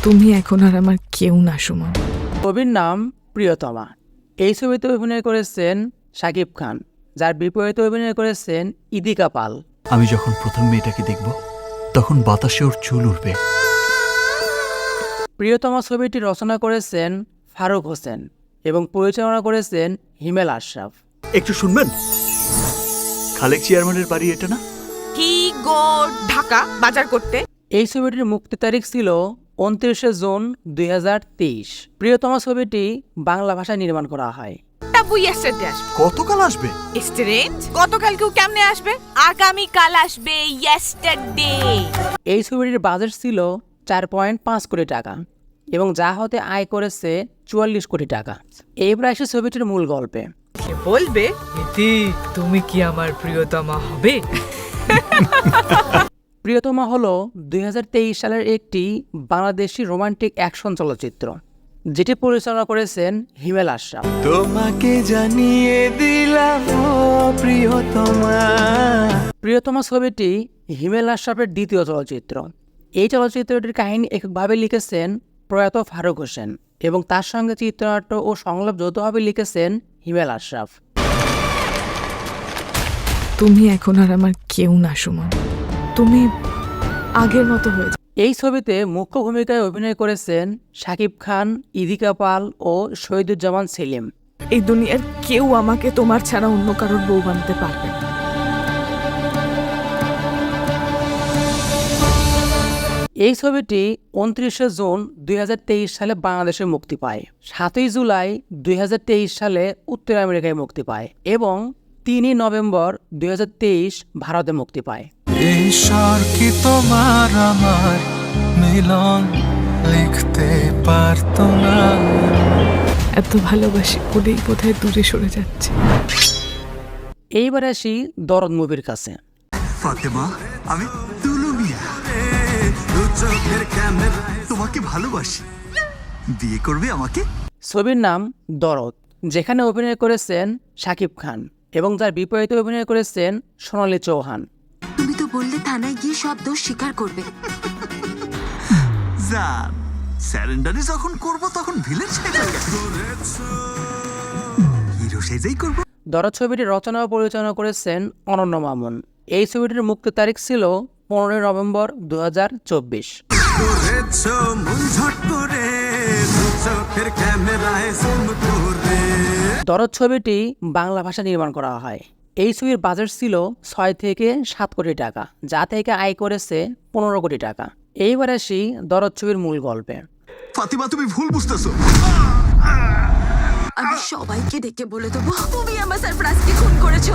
তুমি এখন আর আমার কেউ না সুমন। ছবির নাম প্রিয়তমা। এই ছবিতে অভিনয় করেছেন শাকিব খান, যার বিপরীতে অভিনয় করেছেন ইদিকা পাল। আমি যখন প্রথম মেয়েটাকে দেখব তখন বাতাসে ওর চুল উঠবে। প্রিয়তমা ছবিটি রচনা করেছেন ফারুক হোসেন এবং পরিচালনা করেছেন হিমেল আশরাফ। একটু শুনবেন? খালেক চেয়ারম্যানের বাড়ি এটা না? কি গো ঢাকা বাজার করতে? এই ছবিটির মুক্তি তারিখ ছিল 29শে জুন 2023। প্রিয়তমা ছবিটি বাংলা ভাষায় নির্মাণ করা হয়। কতকাল আসবে? গতকালকেও কেমনে আসবে? আগামীকাল আসবে। ইয়েস্টারডে। এই ছবিটির বাজেট ছিল 4.5 কোটি টাকা এবং যা হতে আয় করেছে 44 কোটি টাকা। এইবার আসে ছবিটির মূল গল্পে। বলবে ইতি তুমি কি আমার প্রিয়তমা হবে? প্রিয়তমা হলো 2023 সালের একটি বাংলাদেশি রোমান্টিক অ্যাকশন চলচ্চিত্র, যেটি পরিচালনা করেছেন হিমেল আশরাফ। তোমাকে জানিয়ে দিলাম প্রিয়তমা। প্রিয়তমা ছবিটি হিমেল আশরাফের দ্বিতীয় চলচ্চিত্র। এই চলচ্চিত্রটির কাহিনী এককভাবে লিখেছেন প্রয়াত ফারুক হোসেন এবং তার সঙ্গে চিত্রনাট্য ও সংলাপ যৌথভাবে লিখেছেন হিমেল আশরাফ। তুমি এখন আর আমার কেউ না সুমন। তুমি আগের মতো হয়ে যাও। এই ছবিতে মুখ্য ভূমিকায় অভিনয় করেছেন শাকিব খান, ইদিকা পাল ও শহীদুজ্জামান সেলিম। এই দুনিয়ার কেউ আমাকে তোমার ছাড়া অন্য কারোর বউ বানাতে পারবে না। এই ছবিটি 29শে জুন 2023 সালে বাংলাদেশে মুক্তি পায়, 7ই জুলাই 2023 সালে উত্তর আমেরিকায় মুক্তি পায় এবং 3ই নভেম্বর 2023 ভারতে মুক্তি পায়। ঈশ্বর কি তোমার আমার মিলন লিখতে পারতো না? এত ভালোবাসি বলেই বোধহয় দূরে সরে যাচ্ছে। এইবার আসি দরদ মুভির কাছে। ফাতেমা, আমি তুলু মিয়া, তোমাকে ভালোবাসি, বিয়ে করবে আমাকে? ছবির নাম দরদ, যেখানে অভিনয় করেছেন শাকিব খান এবং যার বিপরীতে অভিনয় করেছেন সোনালী চৌহান। তুমি তো বললে থানায় গিয়ে সব দোষ স্বীকার করবে। জান, স্যারেন্ডারি যখন করব তখন ভিলেন হিরো সেজেই করব। দরদ ছবিটির রচনা ও পরিচালনা করেছেন অনন্য মামুন। এই ছবিটির মুক্তি তারিখ ছিল 15 নভেম্বর 2024। দরদ ছবিটি বাংলা ভাষা নির্মাণ করা হয়। এই ছবির বাজেট ছিল 6 থেকে 7 কোটি টাকা, যা থেকে আয় করেছে 15 কোটি টাকা। এইবার আসি দরদ ছবির মূল গল্পে। ফাতিমা, তুমি ভুল বুঝতেছো। আমি সবাইকে ডেকে বলে দেবো তুমি আমার সারপ্রাইজকে খুন করেছো।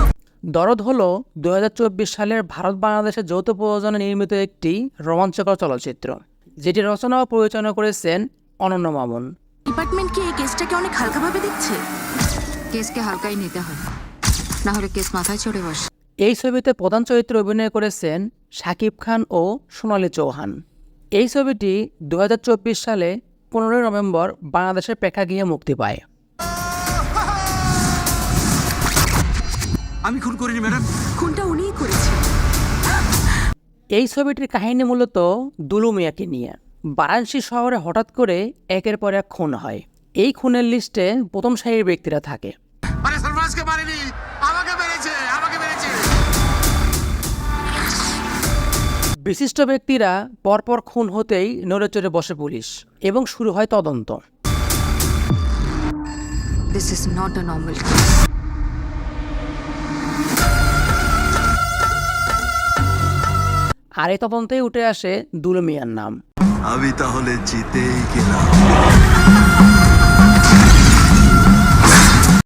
দরদ হলো 2024 সালের ভারত বাংলাদেশের যৌথ প্রযোজনায় নির্মিত একটি রোমাঞ্চকর চলচ্চিত্র, যেটি রচনা ও পরিচালনা করেছেন অনন্য মামুন। ডিপার্টমেন্ট কি এই কেসটাকে অনেক হালকাভাবে দেখছে? কেসকে হালকাই নিতে হয়, না হলে কেস মাথায় চড়ে বসে। এই ছবিতে প্রধান চরিত্রে অভিনয় করেছেন শাকিব খান ও সোনালী চৌহান। এই ছবিটি 2024 সালে 15 নভেম্বর বাংলাদেশের প্রেক্ষাগৃহে মুক্তি পায়। আমি খুন করিনি ম্যাডাম। খুনটা উনিই করেছে। এই ছবিটির কাহিনী মূলত দুলু মিয়াকে নিয়ে। বারাণসী শহরে হঠাৎ করে একের পর এক খুন হয়। এই খুনের লিস্টে প্রথম সারির ব্যক্তিরা থাকে। বিশিষ্ট ব্যক্তিরা পরপর খুন হতেই নড়েচড়ে বসে পুলিশ এবং শুরু হয় তদন্ত। This is not a normal case. আর এই তদন্তেই উঠে আসে দুলু মিয়ার নাম। আমি তাহলে জিতেই গেলাম।